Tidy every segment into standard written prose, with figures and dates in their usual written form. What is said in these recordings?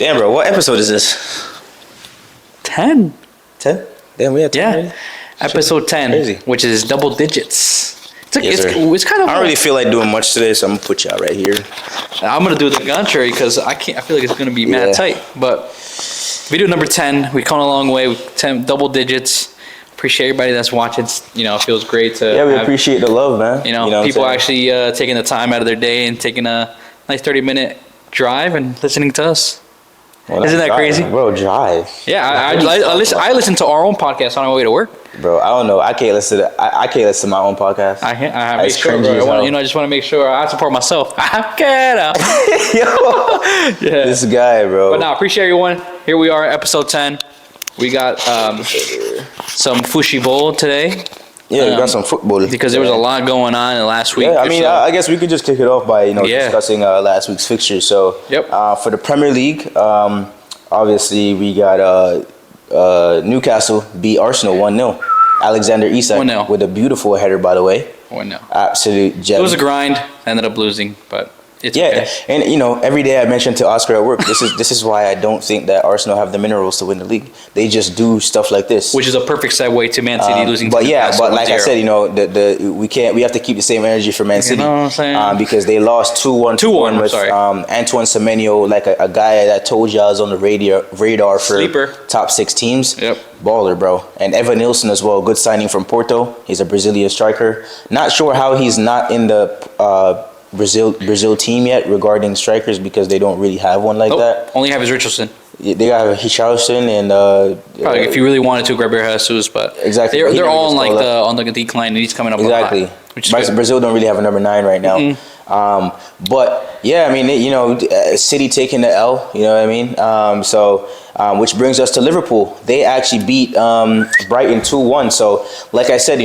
Damn, bro. What episode is this? 10. 10? Damn, we had 10 already? Episode 10, crazy. Which is double digits. Yes, it's kind of. I don't really feel like doing much today, so I'm gonna put y'all right here. I'm gonna do the contrary because I feel like it's gonna be mad tight. But we do number 10. We come a long way. 10 double digits. Appreciate everybody that's watching. It feels great to. Yeah, we appreciate the love, man. People actually taking the time out of their day and taking a nice 30-minute drive and listening to us. Well, isn't that crazy? Bro, drive. Yeah, I listen to our own podcast on our way to work. Bro, I don't know. I can't listen to my own podcast. I make sure, bro. I just want to make sure I support myself. Yeah. This guy, bro. But no, appreciate everyone. Here we are, episode 10. We got some Fushi Bowl today. Yeah, we got some football. Because there was a lot going on in last week. Yeah, I mean, I guess we could just kick it off by, discussing last week's fixtures. So, for the Premier League, obviously we got Newcastle beat Arsenal 1-0. Alexander Isak with a beautiful header, by the way. 1-0. Absolute gem. It was a grind. Ended up losing, but it's okay. And every day I mention to Oscar at work, this is why I don't think that Arsenal have the minerals to win the league. They just do stuff like this, which is a perfect segue to Man City losing. But like I said, we have to keep the same energy for Man City. You know what I'm saying? Because they lost 2-1 with Antoine Semenyo, like a guy that told y'all is on the radar for Sleeper. top 6 teams. Yep. Baller, bro. And Evan Nilsson as well, good signing from Porto. He's a Brazilian striker. Not sure how he's not in the Brazil team yet regarding strikers because they don't really have one like that. Only have his Richardson. They got Richarlison and probably if you really wanted to, Gabriel Jesus, but exactly they're all on the decline and he's coming up exactly. Brazil don't really have a number 9 right now. Mm-hmm. But yeah, I mean, City taking the L. You know what I mean? Which brings us to Liverpool. They actually beat Brighton 2-1. So like I said,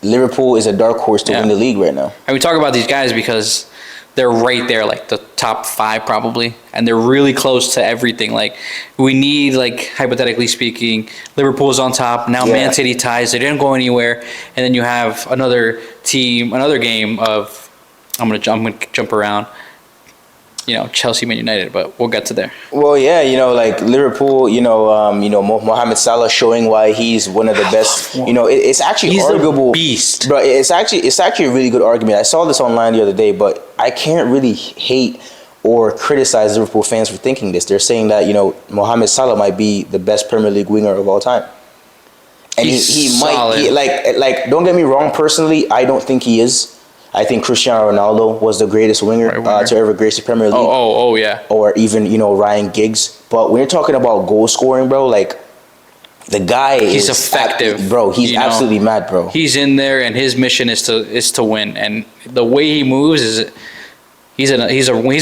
Liverpool is a dark horse to win the league right now. And we talk about these guys because they're right there, like the top 5 probably, and they're really close to everything. Like we need, like hypothetically speaking, Liverpool's on top now. Man City ties; they didn't go anywhere, and then you have another game of I'm gonna jump around. Chelsea, Man United, but we'll get to there. Well, yeah, like Liverpool, Mohamed Salah showing why he's one of the best. It's actually he's arguable. A beast. But it's actually a really good argument. I saw this online the other day, but I can't really hate or criticize Liverpool fans for thinking this. They're saying that Mohamed Salah might be the best Premier League winger of all time, and he might like. Don't get me wrong. Personally, I don't think he is. I think Cristiano Ronaldo was the greatest winger to ever grace the Premier League. Oh, yeah. Or even, Ryan Giggs. But when you're talking about goal scoring, bro, like, the guy he's effective. Bro, he's absolutely mad, bro. He's in there, and his mission is to win. And the way he moves is... He's a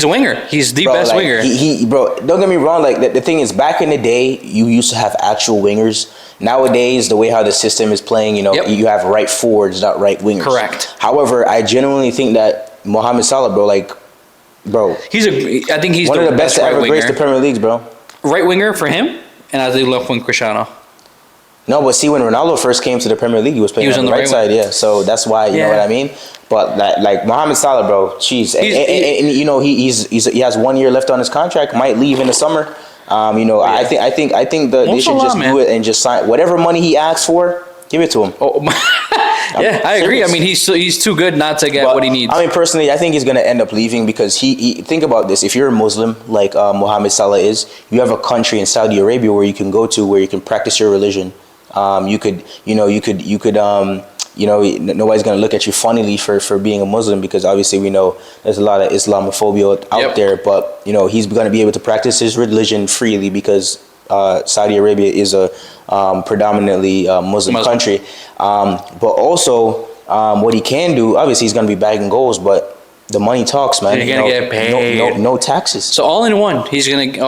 winger. He's the best winger. Bro, don't get me wrong. Like the thing is, back in the day, you used to have actual wingers. Nowadays, the way how the system is playing, you have right forwards, not right wingers. Correct. However, I genuinely think that Mohamed Salah, bro, I think he's one of the best to ever grace the Premier Leagues, bro. Right winger for him, and I think left wing Cristiano. No, but see, when Ronaldo first came to the Premier League, he was playing on the right side, so that's why, you know what I mean? But like Mohamed Salah, bro, jeez, he has 1 year left on his contract, might leave in the summer. I think they should just do it and just sign whatever money he asks for. Give it to him. I agree. I mean, he's too good not to get what he needs. I mean, personally, I think he's going to end up leaving because he think about this. If you're a Muslim like Mohamed Salah is, you have a country in Saudi Arabia where you can go to where you can practice your religion. Nobody's going to look at you funnily for being a Muslim because obviously we know there's a lot of Islamophobia out there, but he's going to be able to practice his religion freely because Saudi Arabia is a predominantly Muslim country. But also what he can do, obviously he's going to be bagging goals, but the money talks, man. You're going to get paid. No taxes. So all in one, he's going to,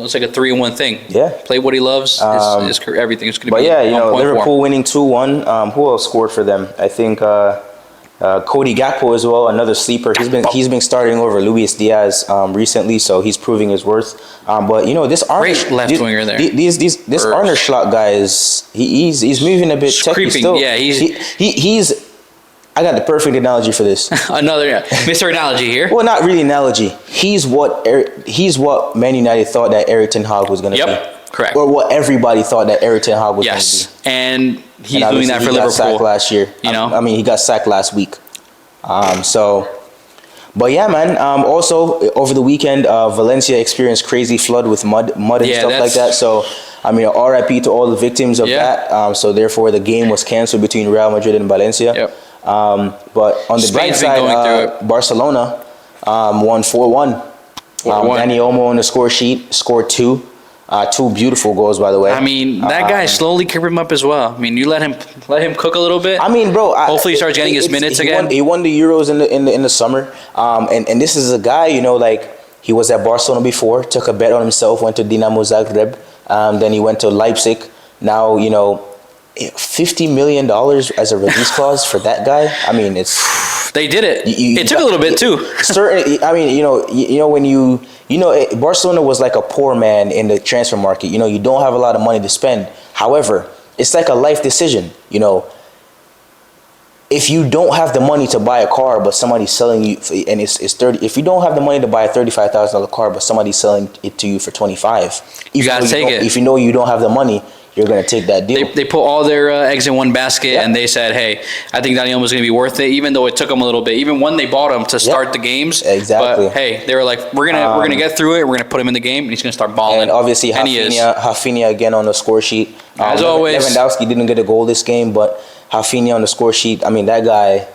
it's like a 3-in-1 thing. Yeah. Play what he loves, everything is going to be. But yeah, Liverpool winning 2-1. Who else scored for them? I think Cody Gakpo as well, another sleeper. He's been starting over Luis Diaz recently, so he's proving his worth. But this great left winger there. This Arne Slot guy is he's moving a bit techy creeping. still. Yeah, he's I got the perfect analogy for this. Another Mr. Analogy here. Well, not really analogy. He's what Man United thought that Erik ten Hag was going to be. Yep, correct. Or what everybody thought that Erik ten Hag was going to be. Yes, and he's doing that for he Liverpool. Got sacked last year. You know, I mean, he got sacked last week. But yeah, man. Also, over the weekend, Valencia experienced crazy flood with mud and stuff like that. So, I mean, RIP to all the victims of that. So, therefore, the game was canceled between Real Madrid and Valencia. Yep. But on the bright side, Barcelona won 4-1. Dani Olmo on the score sheet scored 2 beautiful goals, by the way. I mean, that guy slowly kept him up as well. I mean, you let him cook a little bit. I mean, bro. Hopefully, he starts getting his minutes again. He won the Euros in the summer. And this is a guy, you know, like he was at Barcelona before, took a bet on himself, went to Dinamo Zagreb, then he went to Leipzig. Now, you know, $50 million as a release clause for that guy. I mean, it's they did it. It took a little bit too. I mean, you know when Barcelona was like a poor man in the transfer market. You know, you don't have a lot of money to spend. However, it's like a life decision. You know, if you don't have the money to buy a car, but somebody's selling you, and it's 30. If you don't have the money to buy a $35,000 car, but somebody's selling it to you for 25, you gotta take it. If you know you don't have the money, you're going to take that deal. They put all their eggs in one basket, and they said, hey, I think Dani Olmo was going to be worth it, even though it took them a little bit. Even when they bought him to start the games. Exactly. But, hey, they were like, we're gonna get through it. We're going to put him in the game, and he's going to start balling. And obviously, Rafinha again on the score sheet. As always. Lewandowski didn't get a goal this game, but Rafinha on the score sheet. I mean, that guy...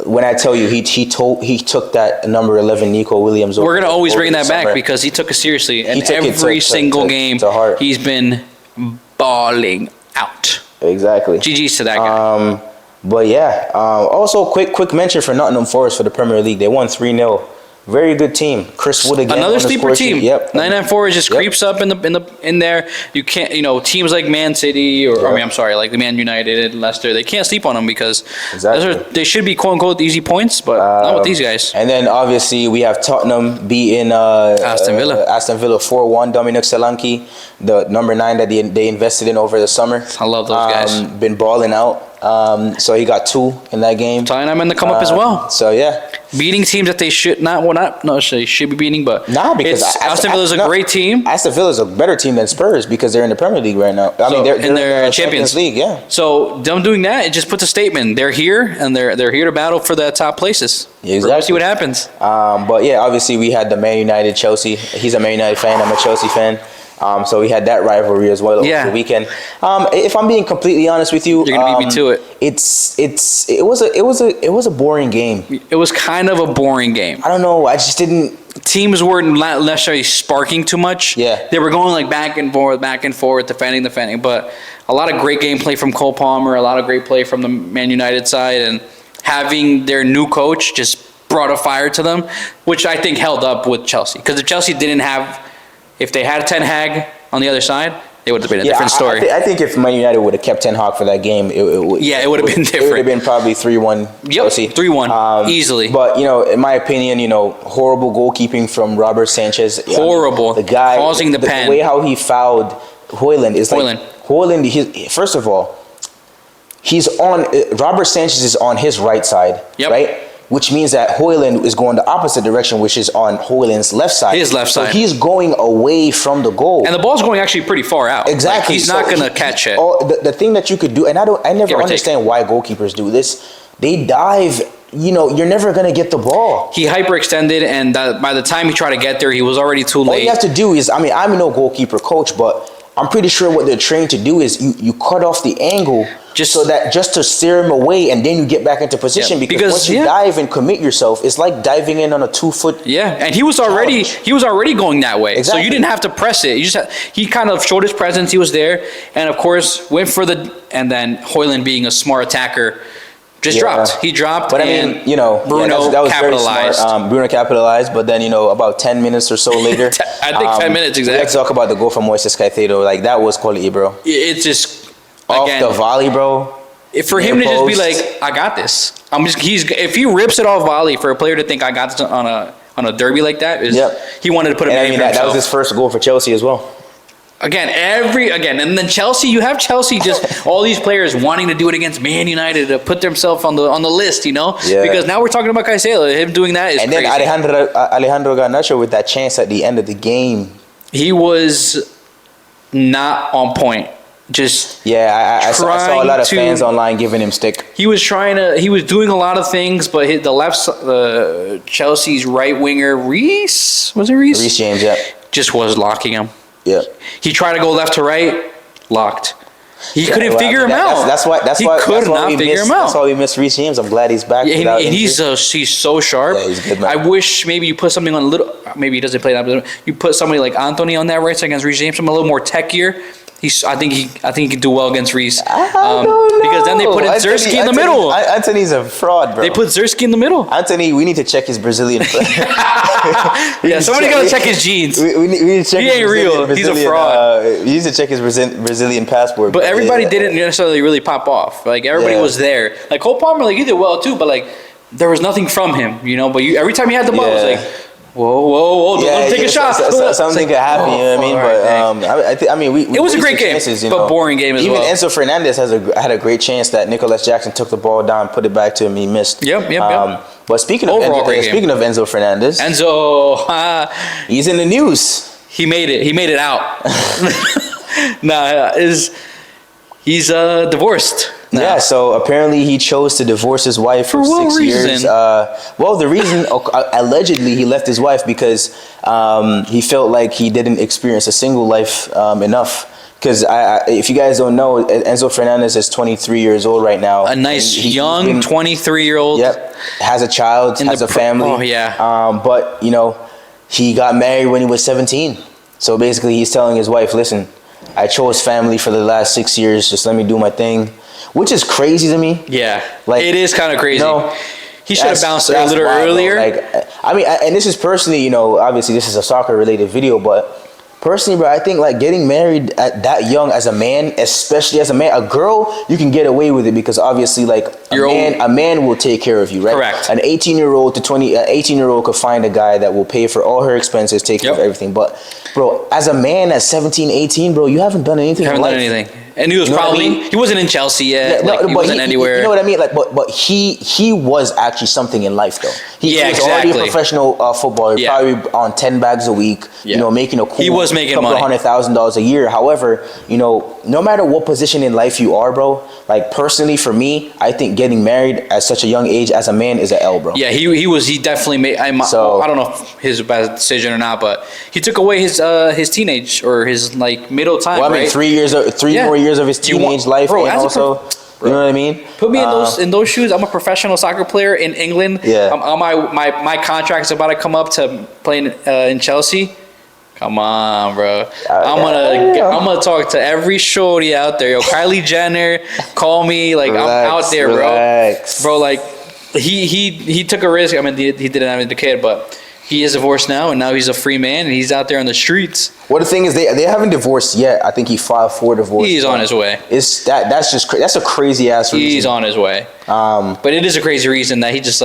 When I tell you, he took that number 11 Nico Williams. We're going to always bring that back because he took it seriously. And every single game, he's been balling out. Exactly. GG's to that guy. But yeah, also quick mention for Nottingham Forest for the Premier League. They won 3-0. Very good team. Chris Wood again. Another sleeper team. Yep. 99 Forest just creeps up in there. You can't, teams like Man City like the Man United and Leicester, they can't sleep on them because they should be quote unquote easy points, but not with these guys. And then obviously we have Tottenham beating Aston Villa 4-1. Dominic Solanke, the number 9 that they invested in over the summer. I love those guys. Been balling out. So he got 2 in that game. Tottenham in the come up as well. So yeah, beating teams that they should should be beating, but because Aston Villa is a great team. Aston Villa is a better team than Spurs because they're in the Premier League right now. They're in their Champions League. Yeah. So them doing that, it just puts a statement. They're here and they're here to battle for the top places. Yeah, exactly. We'll see what happens. But yeah, obviously we had the Man United Chelsea. He's a Man United fan. I'm a Chelsea fan. So we had that rivalry as well over the weekend. If I'm being completely honest with you, you're gonna beat me to it. It was a boring game. It was kind of a boring game. I don't know. I just didn't. Teams weren't necessarily sparking too much. Yeah, they were going like back and forth, defending. But a lot of great gameplay from Cole Palmer, a lot of great play from the Man United side, and having their new coach just brought a fire to them, which I think held up with Chelsea. Because if Chelsea didn't have. If they had Ten Hag on the other side, it would have been a different story. I think if Man United would have kept Ten Hag for that game, it would have been different. It would have been probably 3-1 Chelsea. 3-1, easily. But, in my opinion, horrible goalkeeping from Robert Sanchez. Horrible. The guy, causing the pen. The way how he fouled Højlund is like... Højlund, first of all, Robert Sanchez is on his right side, right? Which means that Højlund is going the opposite direction, which is on Højlund's left side. His left side. So he's going away from the goal. And the ball's going actually pretty far out. Exactly. Like he's not going to catch it. The thing that you could do, and I never understand why goalkeepers do this. They dive, you're never going to get the ball. He hyperextended, and by the time he tried to get there, he was already too late. All you have to do is, I'm no goalkeeper coach, but I'm pretty sure what they're trained to do is you cut off the angle just to steer him away, and then you get back into position. Because once you dive and commit yourself, it's like diving in on a 2-foot. Yeah, and he was already going that way, so you didn't have to press it. He kind of showed his presence. He was there, and of course went for and then Højlund, being a smart attacker, just dropped. He dropped. But I mean, Bruno that was capitalized. Very smart. Bruno capitalized, but then about 10 minutes or so later, I think 10 minutes exactly. Let's talk about the goal from Moises Caicedo. Like that was quality, bro. It's just. Off the volley, bro. For him to just be like, I got this. If he rips it off volley, for a player to think I got this on a derby like that, he wanted to put him in. That was his first goal for Chelsea as well. Again, and then Chelsea. You have Chelsea just all these players wanting to do it against Man United to put themselves on the list, Yeah. Because now we're talking about Caicedo. Him doing that is crazy. And then Alejandro Garnacho with that chance at the end of the game. He was not on point. Just I saw a lot of fans online giving him stick. He was doing a lot of things, but the Chelsea's right winger Reece Reece James, yeah, just was locking him. Yeah. He tried to go left to right, locked. He couldn't figure him out. That's why we figure him out. That's why we missed Reece James. I'm glad he's back. Yeah, and he's so sharp. Yeah, he's a good man. I wish maybe you put something on a little. Maybe he doesn't play that, but you put somebody like Anthony on that right side against Reece James. I'm a little more techier. I think he could do well against Reece. I don't know. Because then they put Zersky in the middle. Anthony's a fraud, bro. They put Zersky in the middle. Anthony, we need to check his Brazilian. Yeah, somebody gotta check his genes. We need to check. He ain't real. He's a fraud. He needs to check his Brazilian passport. But everybody didn't necessarily really pop off. Like everybody was there. Like Cole Palmer, like he did well too, but like there was nothing from him, But every time he had the ball, it was like. Whoa! Don't let him take a shot. Something could happen, you know what I mean? But I mean, it was a great game, but boring game as well. Even Enzo Fernandez had a great chance that Nicolas Jackson took the ball down, put it back to him, he missed. Yep. But speaking of Enzo Fernandez, he's in the news. He made it out. He's divorced. Now. Yeah, so apparently he chose to divorce his wife for 6 years. The reason, allegedly, he left his wife because he felt like he didn't experience a single life enough. Because if you guys don't know, Enzo Fernandez is 23 years old right now. A nice young 23-year-old. Yep, has a child, has a family. Oh, yeah. But, he got married when he was 17. So basically he's telling his wife, listen, I chose family for the last 6 years. Just let me do my thing. Which is crazy to me. Yeah, it is kind of crazy. He should have bounced a little earlier. And this is personally, obviously this is a soccer-related video, but personally, bro, I think getting married at that young as a man, especially as a man, a girl, you can get away with it because obviously, a man will take care of you, right? Correct. An 18-year-old could find a guy that will pay for all her expenses, take care of everything. But, bro, as a man at 17, 18, bro, you haven't done anything. Done anything. And he was he wasn't in Chelsea yet. He wasn't anywhere. You know what I mean? But he was actually something in life, though. He was already a professional footballer, probably on 10 bags a week. Making a cool. He was making couple money. of $100,000 a year. However, no matter what position in life you are, bro. Personally, for me, I think getting married at such a young age as a man is an L, bro. Yeah, he definitely made. I don't know if his bad decision or not, but he took away his teenage or his middle time. Well, I mean, 3 more years of his teenage life, bro, and also, you know what I mean? Put me in those shoes. I'm a professional soccer player in England. Yeah. My contract is about to come up to playing in Chelsea. Come on, bro. I'm gonna talk to every shorty out there. Yo, Kylie Jenner, call me. I'm out there, bro. He took a risk. I mean, he didn't have a kid, but he is divorced now, and now he's a free man, and he's out there on the streets. Well, the thing is, they haven't divorced yet. I think he filed for divorce. He's on his way. That's a crazy ass reason. He's on his way. But it is a crazy reason that he just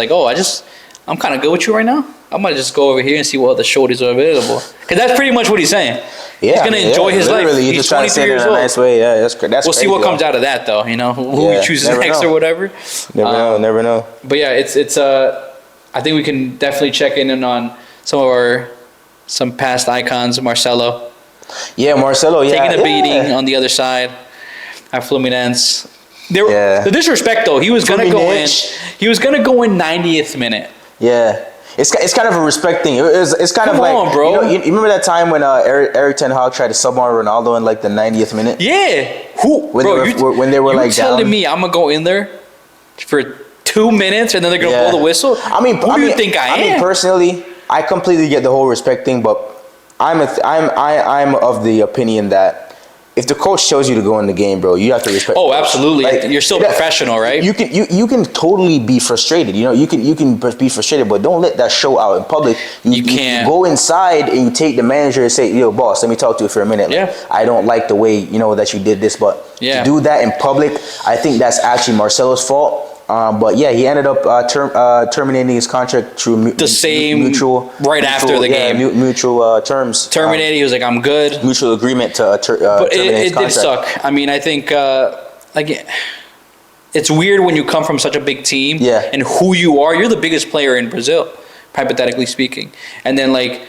I'm kind of good with you right now. I'm gonna just go over here and see what other shorties are available. Because that's pretty much what he's saying. Yeah, he's gonna enjoy his life. He's 23 years old. Nice way. Yeah, that's we'll crazy, see what comes out of that, though. Who he chooses next or whatever. Never know. But yeah, it's I think we can definitely check in on some past icons. Marcelo. Yeah, Marcelo. Yeah, taking a beating on the other side at Fluminense. The disrespect, though. He was gonna go in. He was gonna go in 90th minute. Yeah. It's kind of a respect thing. It's kind of like, bro. You remember that time when Eric Ten Hag tried to sub on Ronaldo in the 90th minute? Yeah. When they were down? Telling me I'm gonna go in there for 2 minutes and then they're gonna blow the whistle? Who do you think I am? I mean, personally, I completely get the whole respect thing, but I'm of the opinion that if the coach tells you to go in the game, bro, you have to respect. Oh, absolutely. You're still professional, right? You can totally be frustrated. You can be frustrated, but don't let that show out in public. You can't go inside and you take the manager and say, "Yo, boss, let me talk to you for a minute. I don't like the way that you did this." But to do that in public, I think that's actually Marcelo's fault. But yeah, he ended up terminating his contract through mutual after the game. Mutual terms. Terminated. He was like, "I'm good." Mutual agreement to but terminate his it did contract. suck. I mean, I think like it's weird when you come from such a big team. Yeah. And who you are. You're the biggest player in Brazil, hypothetically speaking. And then like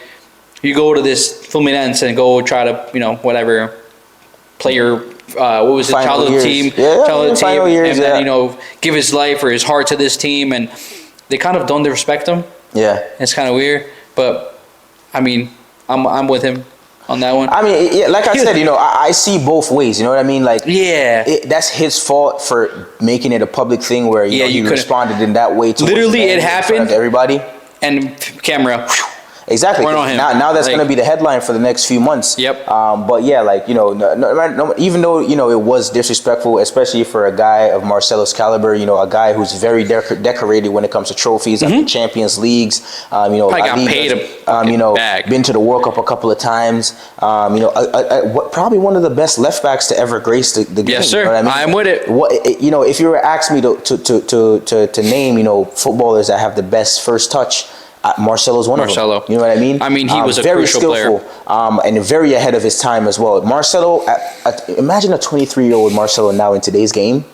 you go to this Fluminense and go try to whatever play your. What was it? Childhood team, childhood team, years, and then give his life or his heart to this team, and they kind of don't respect him. Yeah, it's kind of weird, but I mean, I'm with him on that one. I mean, yeah, like I said, I see both ways. You know what I mean? Like, yeah, that's his fault for making it a public thing where he responded in that way. Literally, it happened. Everybody and camera. Exactly. Now that's going to be the headline for the next few months. Yep. But yeah, like even though it was disrespectful, especially for a guy of Marcelo's caliber, a guy who's very decorated when it comes to trophies, like Champions Leagues. Probably got paid a bag. Been to the World Cup a couple of times. Probably one of the best left backs to ever grace the game. Yes, sir. You know what I mean? I'm with it. If you were to ask me to name footballers that have the best first touch. Marcelo's one of them. You know what I mean? I mean, he was a very crucial skillful, player. And very ahead of his time as well. Marcelo, imagine a 23-year-old Marcelo now in today's game.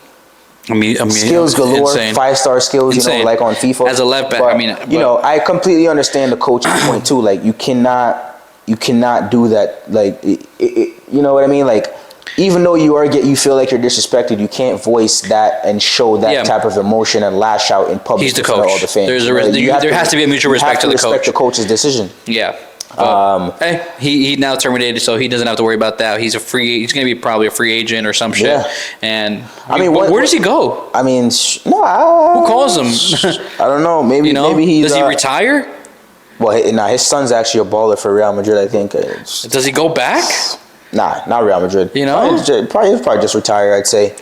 I mean, skills galore, insane. 5-star skills. Insane. Like on FIFA. As a left back, but, I completely understand the coach's point too. Like, you cannot do that. Like, you know what I mean? Like, even though you feel like you're disrespected, you can't voice that and show that type of emotion and lash out in public. He's the coach. All the fans. There has to be a mutual respect to the coach. Respect the coach's decision. Yeah. Hey, he now terminated, so he doesn't have to worry about that. He's going to be probably a free agent or some shit. Yeah. And where does he go? I mean, who calls him? I don't know. Maybe he's. Does he retire? Well, his son's actually a baller for Real Madrid, I think. Does he go back? Nah, not Real Madrid. Probably just retire, I'd say.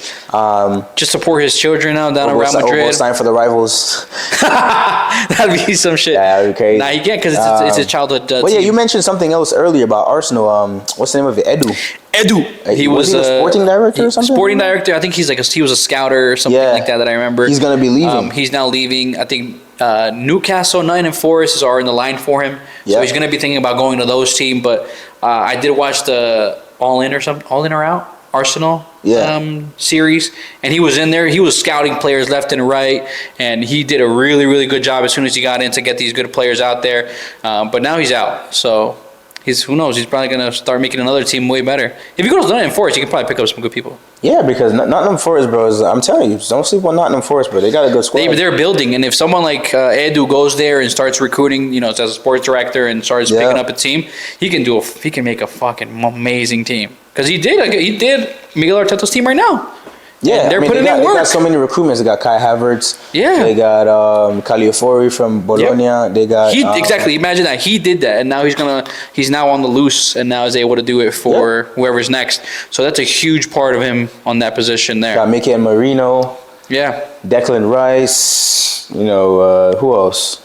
Just support his children out down in Real Madrid. Sign for the rivals. That'd be some shit. Yeah, that'd be crazy. Nah, he can't because it's his childhood Well, yeah, you mentioned something else earlier about Arsenal. What's the name of it? Edu. He was a sporting director or something? Sporting director. I think he was a scouter or something like that I remember. He's going to be leaving. He's now leaving. I think Newcastle, Nottingham Forest are in the line for him. So he's going to be thinking about going to those teams. But I did watch the All In or Out Arsenal series, and he was in there. He was scouting players left and right, and he did a really, really good job as soon as he got in to get these good players out there. But now he's out, so who knows? He's probably gonna start making another team way better. If you go to Nottingham Forest, you can probably pick up some good people. Yeah, because Nottingham Forest, bro, I'm telling you, don't sleep on Nottingham Forest, bro. They got a good squad. They're building, and if someone like Edu goes there and starts recruiting, as a sports director and starts picking up a team, he can make a fucking amazing team. Because he did Miguel Arteta's team right now. Yeah, they're putting in work. They got so many recruitments. They got Kai Havertz. Yeah. They got Caliofori from Bologna. Yep. They got exactly. Imagine that he did that, and now he's now on the loose, and now is able to do it for whoever's next. So that's a huge part of him on that position there. Got Mikel Merino. Yeah. Declan Rice. Who else?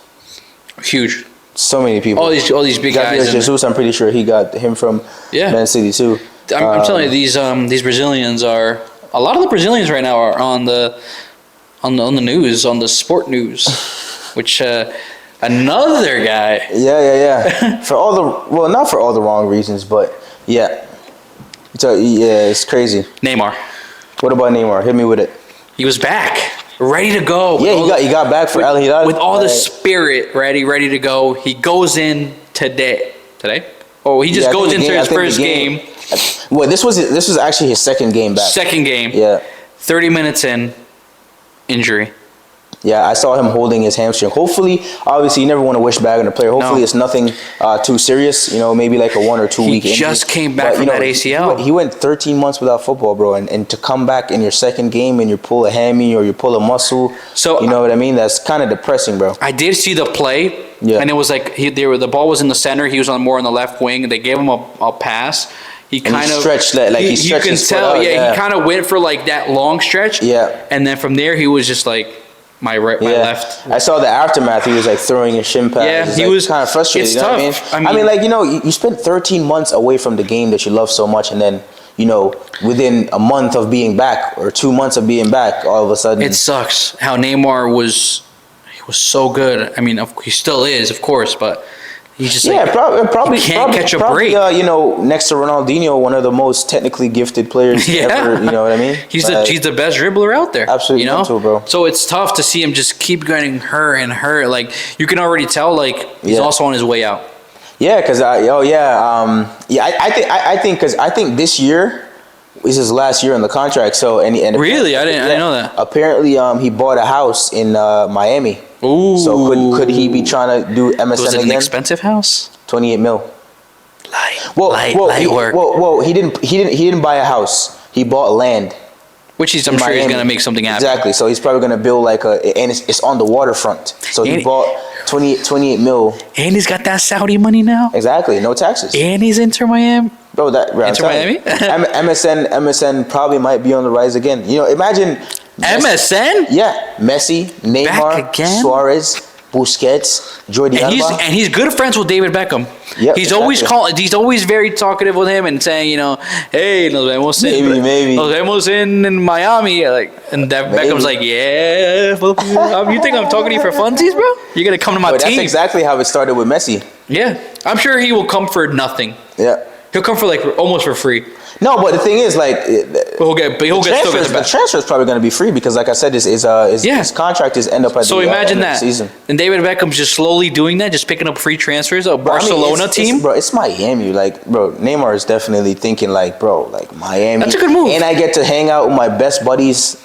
Huge. So many people. All these big guys. Jesus, I'm pretty sure he got him from Man City too. I'm telling you, these Brazilians are. A lot of the Brazilians right now are on the news, on the sport news, which another guy. Yeah. Not for all the wrong reasons, but yeah. So it's crazy. Neymar. What about Neymar? Hit me with it. He was back, ready to go. Yeah, he got back for Al Hilal with all the spirit, ready to go. He goes in today. Oh, he just goes into his first game. Well, this was actually his second game back. Second game. Yeah. 30 minutes in, injury. Yeah, I saw him holding his hamstring. Hopefully, obviously, you never want to wish bad on a player. Hopefully, it's nothing too serious. Maybe like a 1 or 2 week injury. He just came back from that ACL. He went 13 months without football, bro. And to come back in your second game and you pull a hammy or you pull a muscle, you know what I mean? That's kind of depressing, bro. I did see the play. Yeah. And it was like the ball was in the center. He was more on the left wing. They gave him a pass. He kind of stretched that, like he stretched. You can tell, he kind of went for like that long stretch. Yeah. And then from there, he was just like my left. I saw the aftermath. He was like throwing his shin pads. Yeah, he was kind of frustrated. It's you know tough. What I mean, like you spent 13 months away from the game that you love so much, and then within a month of being back or 2 months of being back, all of a sudden. It sucks how Neymar was so good. I mean, he still is, of course, but he's just probably he can't catch a break. Next to Ronaldinho, one of the most technically gifted players ever. You know what I mean? He's the best dribbler out there. Absolutely, mental, bro. So it's tough to see him just keep getting hurt and hurt. Like you can already tell, like he's also on his way out. Yeah, because I think this year is his last year on the contract. So and really, I didn't know that. Apparently, he bought a house in Miami. Ooh. So could he be trying to do MSN Was it again? an expensive house? 28 mil. Light work. He didn't buy a house. He bought land. Which I'm sure he's gonna make something happen. Exactly. So he's probably gonna build and it's on the waterfront. So he bought 28 mil. And he's got that Saudi money now. Exactly. No taxes. And he's Inter Miami. Bro, Inter Miami. MSN probably might be on the rise again. Imagine. MSN? Yeah, Messi, Neymar, Suárez, Busquets, Jordi Alba. And he's good friends with David Beckham. Yep, he's always very talkative with him and saying, hey, nos vemos in Miami. And Beckham's like, yeah, you think I'm talking to you for funsies, bro? You're gonna come to my team. That's exactly how it started with Messi. Yeah, I'm sure he will come for nothing. Yeah, he'll come for almost for free. No, but the thing is, the transfer is probably going to be free because, like I said, his contract is end up at imagine the that season. And David Beckham's just slowly doing that, just picking up free transfers. Barcelona team, it's Miami. Neymar is definitely thinking Miami. That's a good move. And I get to hang out with my best buddies,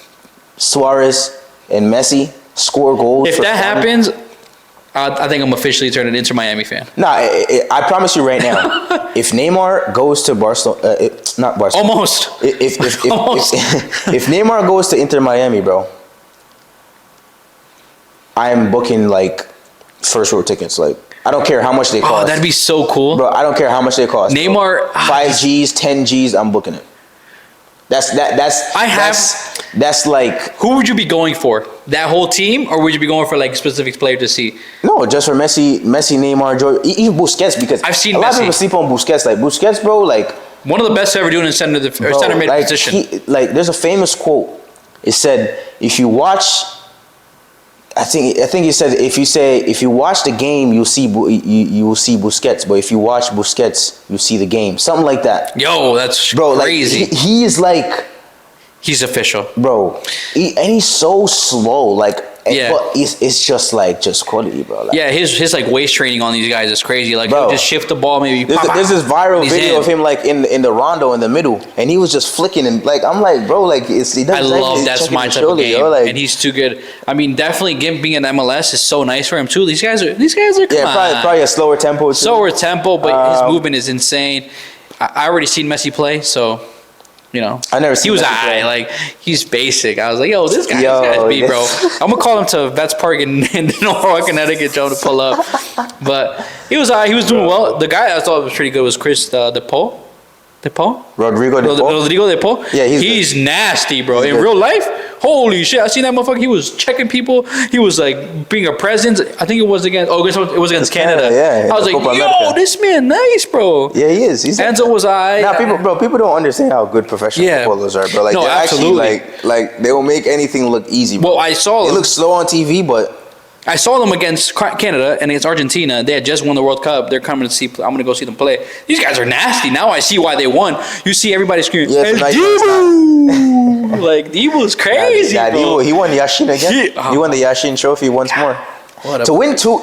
Suárez and Messi, score goals. If that happens, I think I'm officially turning into a Miami fan. Nah, I promise you right now, if Neymar goes to Barcelona, not Barcelona. Almost. If Neymar goes to Inter Miami, bro, I'm booking first row tickets. I don't care how much they cost. Oh, that'd be so cool. Bro, I don't care how much they cost. Neymar, 5 Gs, 10 Gs, I'm booking it. Who would you be going for? That whole team, or would you be going for specific player to see? No, just for Messi, Neymar, even Busquets, because I've seen a lot Messi. of people sleep on Busquets. Busquets, bro, one of the best to ever do in center mid position. There's a famous quote. It said, if you watch, I think he said, if you watch the game, you will see Busquets, but if you watch Busquets, you see the game. Something like that. Yo, that's crazy. He is he's official, bro. And he's so slow, but it's just quality, bro. His waist training on these guys is crazy. He'll just shift the ball, maybe. There's this viral video of him in the rondo in the middle, and he was just flicking and I'm like, bro, I love that's my type of game, and he's too good. I mean, definitely being in MLS is so nice for him too. These guys are probably a slower tempo. But his movement is insane. I already seen Messi play, so. I never seen. He was he's basic. I was like, yo, this guy's beat, bro. I'm gonna call him to Vets Park in Norwalk, Connecticut, to pull up. But he was doing well. The guy I thought was pretty good was Chris DePaul. Rodrigo DePaul. Yeah, he's nasty, bro. In real life, holy shit! I seen that motherfucker. He was checking people. He was being a presence. I think it was against Canada. Yeah, I was like, yo, this man nice, bro. Yeah, he is. Enzo was people don't understand how good professional footballers are, bro. No, absolutely. Actually, they will make anything look easy, bro. Well, I saw them. It looks slow on TV, but. I saw them against Canada and against Argentina. They had just won the World Cup. They're coming to see. I'm going to go see them play. Ththese guys are nasty. Now I see why they won. You see everybody screaming, El Dibu! Dibu's crazy, bro. He won Yashin again. He won the Yashin trophy once more. To win two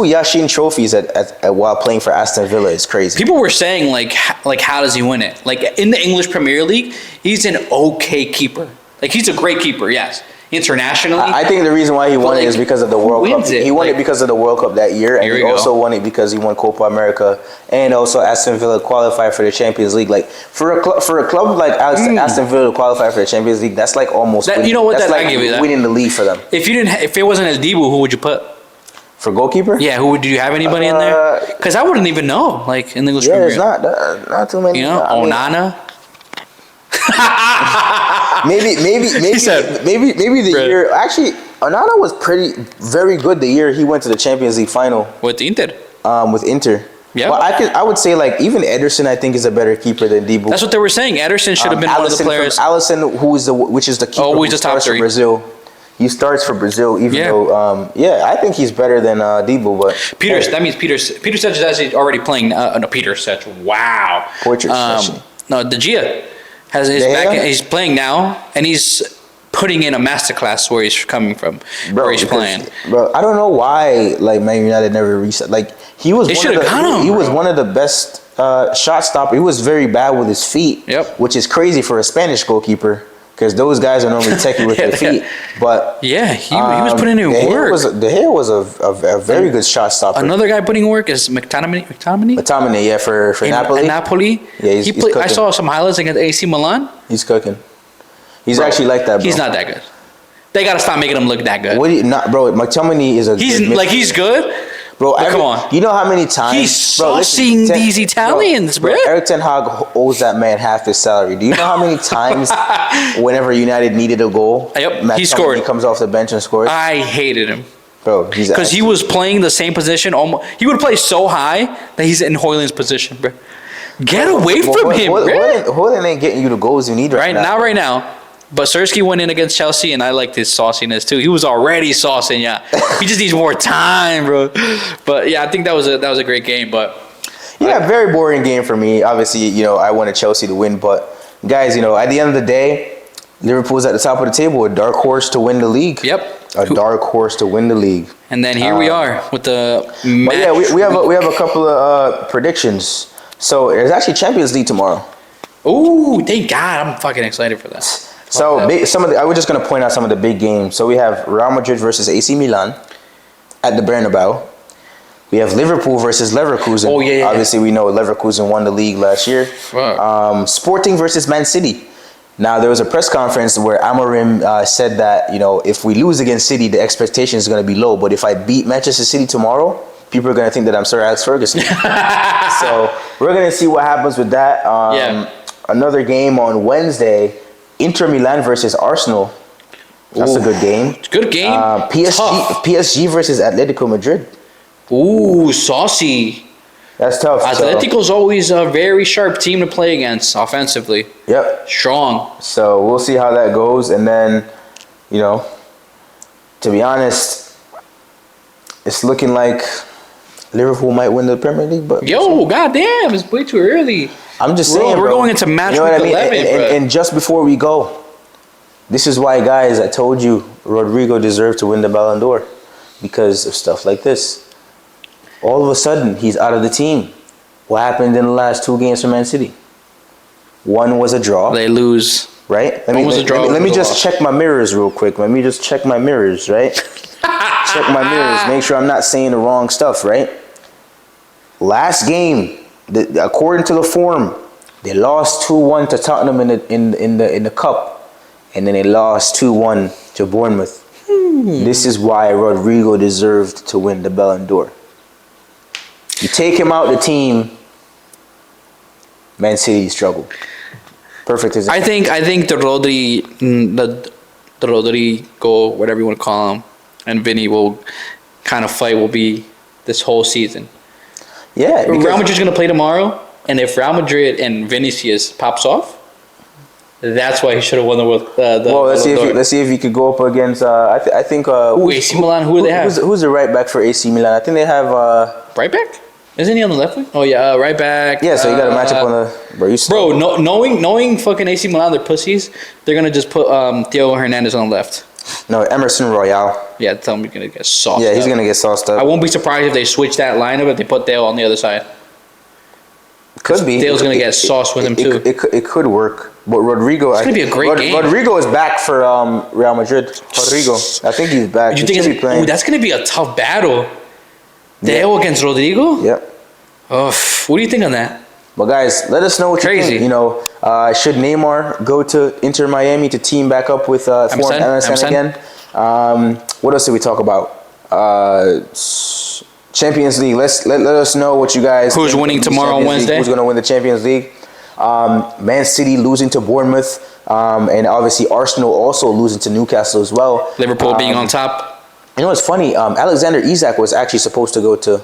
Yashin trophies while playing for Aston Villa is crazy. People were saying how does he win it? In the English Premier League, he's an okay keeper. He's a great keeper, yes. Internationally, I think the reason why he won it is because of the World Cup. He won it because of the World Cup that year, and he also won it because he won Copa America, and also Aston Villa qualified for the Champions League. For a club like Aston Villa to qualify for the Champions League, that's almost winning. I give you that. Winning the league for them. If it wasn't El Dibu, who would you put for goalkeeper? Yeah, do you have anybody in there? Because I wouldn't even know. In the English Premier. There's not too many. Onana. maybe the year actually Onana was very good the year he went to the Champions League final with Inter. With Inter. Yeah. Well, I would say like even Ederson I think is a better keeper than Debo. That's what they were saying. Ederson should have been one of the players. Allison, which is the keeper Oh, who he's the top starts for three. Brazil. He starts for Brazil, even Yeah. though, I think he's better than Debo. But That means Peter Sech is actually already playing. No, Peter Sech. Wow. Portrait session. No, De Gea he's playing now, and he's putting in a masterclass where he's coming from, where he's playing. Bro, I don't know why like Man United never reset. Like he was. They should have got him. He was one of the best shot stopper. He was very bad with his feet. Yep. Which is crazy for a Spanish goalkeeper. Because those guys are normally techie with their feet, but yeah, he was putting in work. De Gea was a very good shot stopper. Another guy putting in work is McTominay. McTominay, yeah, for Napoli. At Napoli, Yeah, he's cooking. I saw some highlights against AC Milan. He's cooking. He's actually like that, bro. He's not that good. They gotta stop making him look that good. What do you not, bro? McTominay is a. He's good. Bro, come on. You know how many times he's saucing these Italians, bro. Eric Ten Hag owes that man half his salary. Do you know how many times, whenever United needed a goal, he scored. He comes off the bench and scores. I hated him, bro. Because he was playing the same position. He would play so high that he's in Højlund's position, bro. Get away from him, bro. Højlund ain't getting you the goals you need right now. Not right now. But Sirski went in against Chelsea, and I liked his sauciness too. He was already saucing, yeah. He just needs more time, bro. But yeah, I think that was a great game. But yeah, very boring game for me. Obviously, I wanted Chelsea to win, but guys, at the end of the day, Liverpool's at the top of the table, a dark horse to win the league. Yep, a dark horse to win the league. And then here we are with the. But yeah, we have a couple of predictions. So there's actually Champions League tomorrow. Oh, thank God! I'm fucking excited for that. So I was just gonna point out some of the big games. So we have Real Madrid versus AC Milan at the Bernabeu. We have Liverpool versus Leverkusen. Oh yeah. Obviously, we know Leverkusen won the league last year. Wow. Sporting versus Man City. Now there was a press conference where Amorim said that if we lose against City, the expectation is gonna be low. But if I beat Manchester City tomorrow, people are gonna think that I'm Sir Alex Ferguson. So we're gonna see what happens with that. Another game on Wednesday. Inter Milan versus Arsenal. That's a good game. It's a good game. PSG versus Atletico Madrid. Ooh, saucy. That's tough. Atletico's always a very sharp team to play against offensively. Yep. Strong. So we'll see how that goes. And then, to be honest, it's looking like Liverpool might win the Premier League. But goddamn, it's way too early. I'm just saying, we're going into match week 11, and just before we go, this is why, guys, I told you Rodrigo deserved to win the Ballon d'Or because of stuff like this. All of a sudden, he's out of the team. What happened in the last 2 games for Man City? One was a draw. They lose. Right? Let me just check my mirrors real quick. Let me just check my mirrors, right? Check my mirrors. Make sure I'm not saying the wrong stuff, right? Last game. According to the form, they lost 2-1 to Tottenham in the cup, and then they lost 2-1 to Bournemouth. This is why Rodrigo deserved to win the Ballon d'Or. You take him out the team, Man City struggle. Perfect example. I think the Rodrigo, whatever you want to call him, and Vinny will kind of fight will be this whole season. Yeah, Real Madrid's going to play tomorrow, and if Real Madrid and Vinicius pops off, that's why he should have won the World. Let's see if he could go up against. I think. AC Milan. Who do they have? Who's the right back for AC Milan? I think they have. Right back? Isn't he on the left wing? Oh yeah, right back. Yeah, so you got to match up on the. Knowing fucking AC Milan, they're pussies. They're gonna just put Theo Hernandez on the left. No, Emerson Royale. Yeah, tell him he's gonna get sauced. Yeah, he's gonna get sauced up. I won't be surprised if they switch that lineup if they put Theo on the other side. Could be. Theo's gonna get sauced with him too. It could work, but Rodrigo. It's gonna be a great game. Rodrigo is back for Real Madrid. Rodrigo, I think he's back. You think that's gonna be a tough battle? Theo against Rodrigo? Yep. Oh, what do you think on that? But guys, let us know what you think. Should Neymar go to Inter Miami to team back up with MSN again? What else did we talk about? Champions League. Let us know what you guys. Who's winning tomorrow on Wednesday? Who's going to win the Champions League? Man City losing to Bournemouth, and obviously Arsenal also losing to Newcastle as well. Liverpool being on top. You know what's funny? Alexander Isak was actually supposed to go to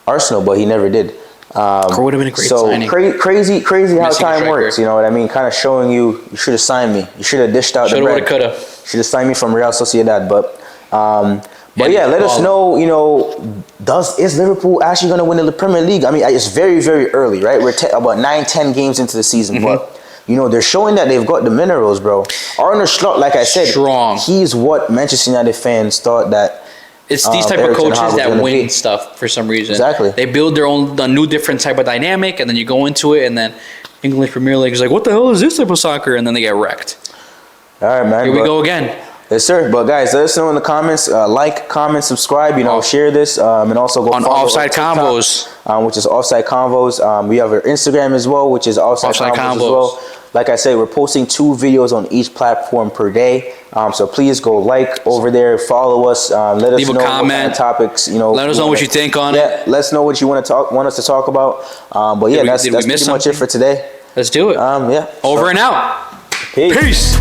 Arsenal, but he never did. Would have been a great signing. Crazy how Missing time striker. works. You know what I mean? Kind of showing you should have signed me. You should have dished out the bread. Shoulda, woulda, coulda. Should have signed me from Real Sociedad. But yeah, let us know. You know, is Liverpool actually going to win the Premier League? I mean, it's very early, right? We're about 9-10 games into the season, but. You know, they're showing that they've got the minerals, bro. Arne Slot, like I said, strong. He's what Manchester United fans thought that. It's these type of coaches that win stuff for some reason. Exactly. They build their own new different type of dynamic, and then you go into it, and then English Premier League is like, what the hell is this type of soccer? And then they get wrecked. All right, man. Here we go again. Yes, sir. But guys, let us know in the comments. Like, comment, subscribe. You know, share this, and also go on follow Offside Convos, which is Offside Convos. We have our Instagram as well, which is Offside Convos as well. Like I said, we're posting 2 videos on each platform per day. So please go like over there, follow us, let us know what kind of topics, you know. Let us know what you think on it. Let us know what you want us to talk about. But yeah, that's pretty much it for today. Let's do it. Yeah. Over and out. Peace.